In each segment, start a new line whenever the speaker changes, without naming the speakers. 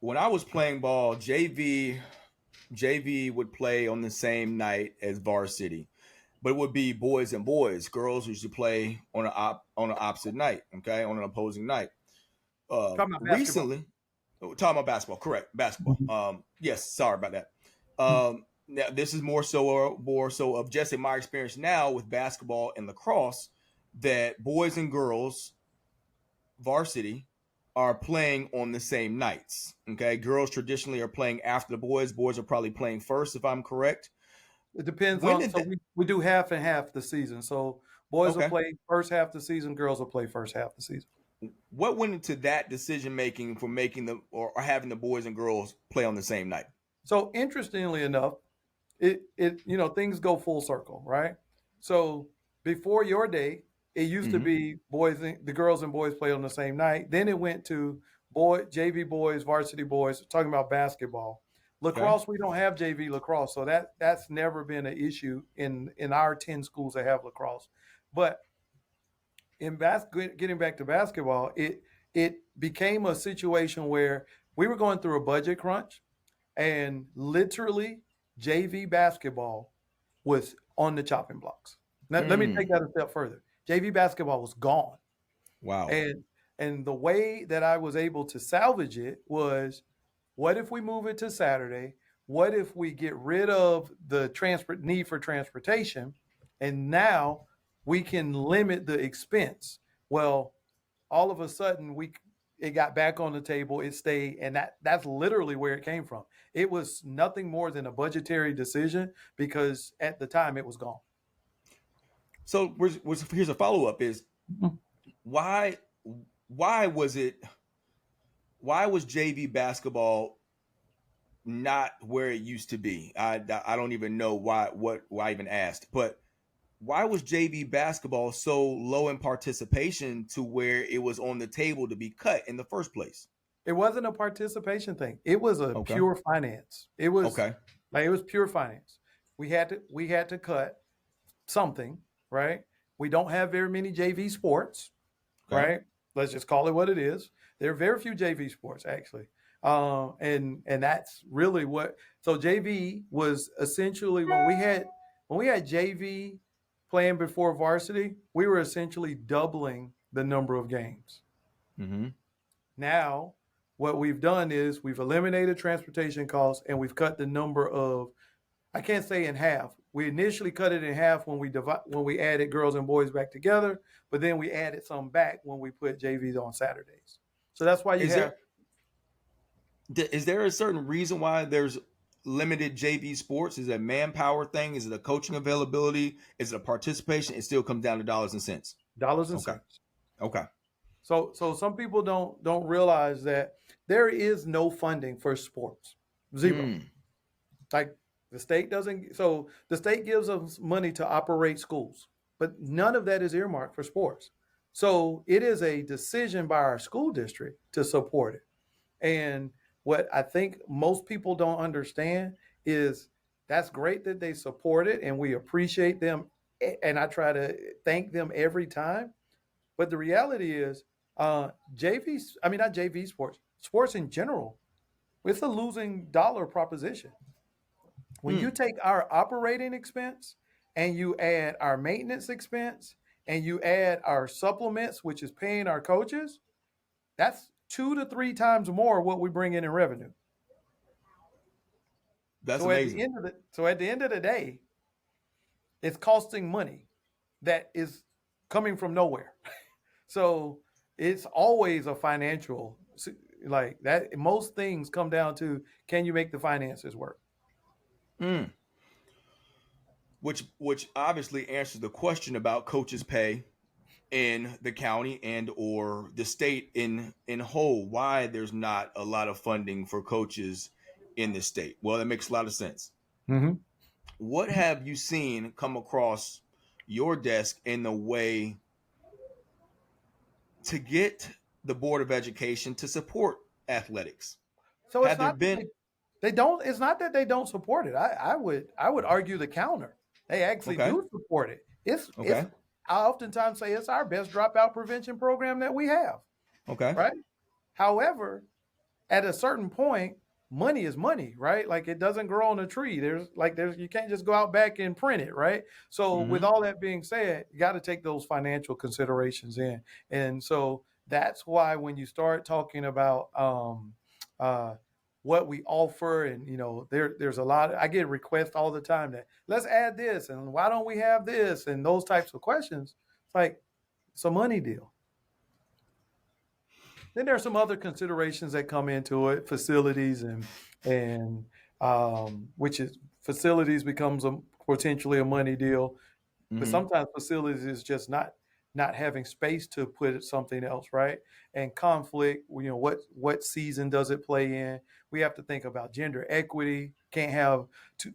when I was playing ball, JV would play on the same night as varsity, but it would be boys and boys. Girls used to play on an opposite night, okay, on an opposing night.
Talking about basketball.
Recently, talking about basketball, correct? Basketball.
Mhm.
Yes, sorry about that. Now this is more so of just in my experience now with basketball and lacrosse that boys and girls varsity are playing on the same nights. Okay, girls traditionally are playing after the boys. Boys are probably playing first, if I'm correct.
It depends
When
on.
did
So
that?
we do half and half the season. So boys will
Okay,
play first half the season. Girls will play first half the season.
what went into that decision making for making the or having the boys and girls play on the same night?
So interestingly enough, it things go full circle, right? So before your day, it used to
Mm-hmm.
be the girls and boys play on the same night. Then it went to JV boys, varsity boys. Talking about basketball,
Okay.
lacrosse. We don't have JV lacrosse, so that's never been an issue in our 10 schools that have lacrosse. But getting back to basketball, it became a situation where we were going through a budget crunch, and literally JV basketball was on the chopping blocks. Now, let me take
Mm.
that a step further. JV basketball was gone,
Wow.
and the way that I was able to salvage it was, what if we move it to Saturday? What if we get rid of the need for transportation, and now we can limit the expense? Well, all of a sudden it got back on the table, it stayed, and that's literally where it came from. It was nothing more than a budgetary decision because at the time it was gone.
So here's a follow up: is why why was it why was JV basketball not where it used to be? I don't even know why I even asked, but why was JV basketball so low in participation to where it was on the table to be cut in the first place?
It wasn't a participation thing. It was a
Okay.
pure finance.
Okay.
It was pure finance. We had to cut something, right? We don't have very many JV sports,
Okay.
right? Let's just call it what it is. There are very few JV sports actually, and that's really what. So JV was essentially when we had JV playing before varsity, we were essentially doubling the number of games.
Mm-hmm.
Now, what we've done is we've eliminated transportation costs and we've cut the number of. I can't say in half. We initially cut it in half when we added girls and boys back together, but then we added some back when we put JVs on Saturdays. So that's why you
Is
have.
there a certain reason why there's limited JV sports? Is it a manpower thing? Is it a coaching availability? Is it a participation? It still comes down to dollars and cents.
Dollars and
Okay.
cents.
Okay.
So some people don't realize that there is no funding for sports. Zero.
Mm.
Like the state doesn't. So the state gives us money to operate schools, but none of that is earmarked for sports. So it is a decision by our school district to support it. And what I think most people don't understand is that's great that they support it and we appreciate them. And I try to thank them every time. But the reality is, I mean, not JV sports, sports in general, it's a losing dollar proposition. When you
Mm.
take our operating expense and you add our maintenance expense and you add our supplements, which is paying our coaches, that's 2 to 3 times more what we bring in revenue.
That's
So at the
amazing.
end of the day, it's costing money that is coming from nowhere. So it's always a financial, like that. Most things come down to, can you make the finances work?
Mm. Which obviously answers the question about coaches' pay in the county and or the state in whole. Why there's not a lot of funding for coaches in the state? Well, that makes a lot of sense.
Mm-hmm.
What have you seen come across your desk in the way to get the Board of Education to support athletics?
So it's
Have there
not that
been
they don't. It's not that they don't support it. I would argue the counter. They actually
okay,
do support it. It's
okay,
I oftentimes say it's our best dropout prevention program that we have.
okay,
Right. However, at a certain point, money is money, right? Like it doesn't grow on a tree. There's you can't just go out back and print it, right? So with
Mm-hmm.
all that being said, you got to take those financial considerations in. And so that's why when you start talking about uh what we offer, and there's a lot I get requests all the time that let's add this and why don't we have this and those types of questions. It's like it's a money deal. Then there are some other considerations that come into it, facilities and which is facilities becomes potentially a money deal, but
Mm-hmm.
sometimes facilities is just not having space to put something else, right? And conflict, what season does it play in? We have to think about gender equity. Can't have to,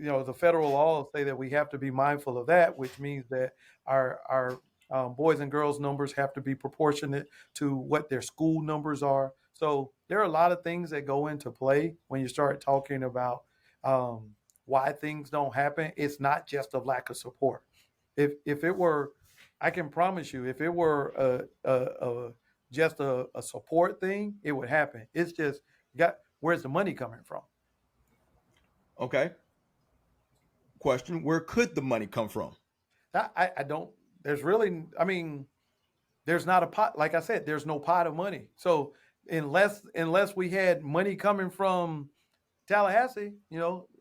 the federal laws say that we have to be mindful of that, which means that our boys and girls numbers have to be proportionate to what their school numbers are. So there are a lot of things that go into play when you start talking about why things don't happen. It's not just a lack of support. If it were, I can promise you, if it were just a support thing, it would happen. It's just where's the money coming from?
Okay. Question: where could the money come from?
I don't. There's really, I mean, there's not a pot. Like I said, there's no pot of money. So unless we had money coming from Tallahassee,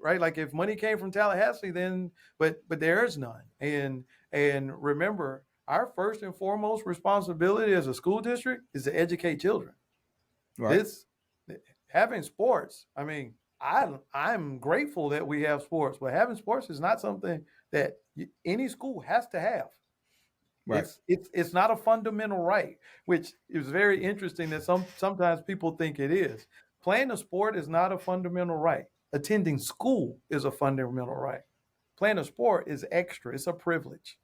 right? Like if money came from Tallahassee, then but there is none. And remember, our first and foremost responsibility as a school district is to educate children.
Right.
This having sports, I mean, I'm grateful that we have sports, but having sports is not something that any school has to have.
Right.
It's not a fundamental right, which is very interesting that sometimes people think it is. Playing a sport is not a fundamental right. Attending school is a fundamental right. Playing a sport is extra. It's a privilege.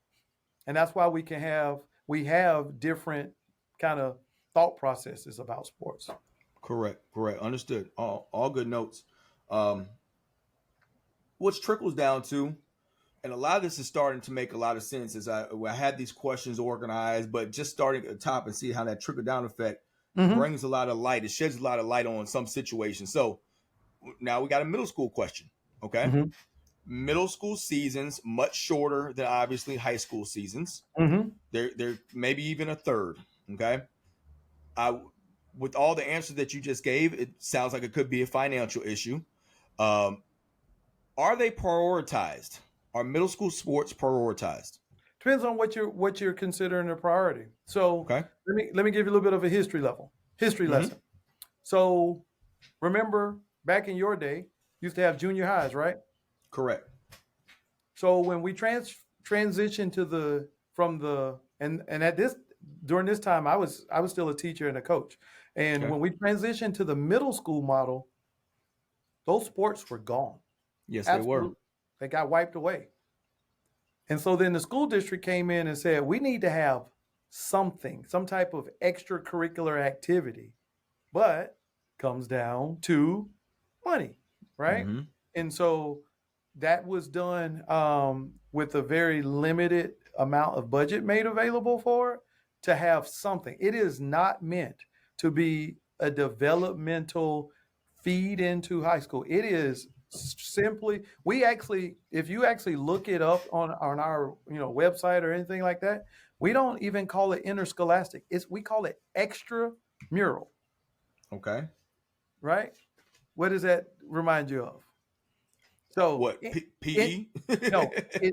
And that's why we have different kind of thought processes about sports.
Correct. Correct. Understood. All good notes. Um, which trickles down to, and a lot of this is starting to make a lot of sense as I had these questions organized, but just starting at the top and see how that trickle down effect
Mm-hmm.
brings a lot of light. It sheds a lot of light on some situations. So now we got a middle school question. Okay.
Mm-hmm.
Middle school seasons much shorter than obviously high school seasons.
Mm-hmm.
They're maybe even a third. Okay. I With all the answers that you just gave, it sounds like it could be a financial issue. Um, are they prioritized? Are middle school sports prioritized?
Depends on what you're considering a priority. So
Okay.
let me give you a little bit of a history
Mm-hmm.
lesson. So remember back in your day, you used to have junior highs, right?
Correct.
So when we transitioned to the from the and at this during this time I was still a teacher and a coach. And
Okay.
when we transitioned to the middle school model, those sports were gone.
Yes, they were.
Absolutely. They got wiped away. And so then the school district came in and said, we need to have something, some type of extracurricular activity, but comes down to money, right?
Mm-hmm.
And so that was done with a very limited amount of budget made available for it to have something. It is not meant to be a developmental feed into high school. It is simply if you actually look it up on our website or anything like that, we don't even call it interscholastic. We call it extramural,
Okay.
right? What does that remind you of? So
What? PE?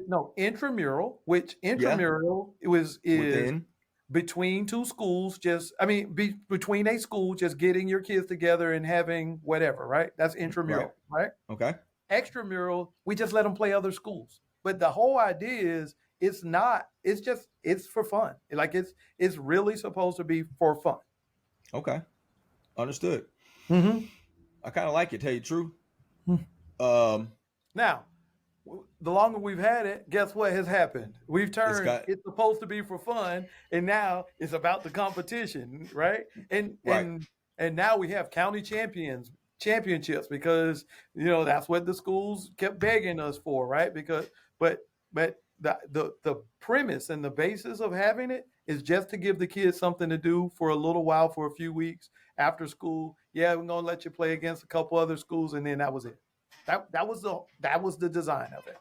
no intramural, which
Yeah.
intramural is
Within.
between two schools, between a school, just getting your kids together and having whatever, right? That's
Right.
intramural, right?
Okay.
Extramural, we just let them play other schools. But the whole idea is it's for fun. Like it's really supposed to be for fun.
Okay. Understood.
Mm-hmm.
I kind of like it. Tell you the truth. Um,
Now, the longer we've had it, guess what has happened? We've
it's
turned
got
it's supposed to be for fun, and now it's about the competition, right? And
right.
and now we have county championships because that's what the schools kept begging us for, right? Because but the premise and the basis of having it is just to give the kids something to do for a little while, for a few weeks, after school. Yeah, we're gonna let you play against a couple other schools, and then that was it. That was the design of it.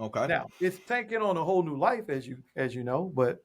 Okay.
Now it's taking on a whole new life, as you know, but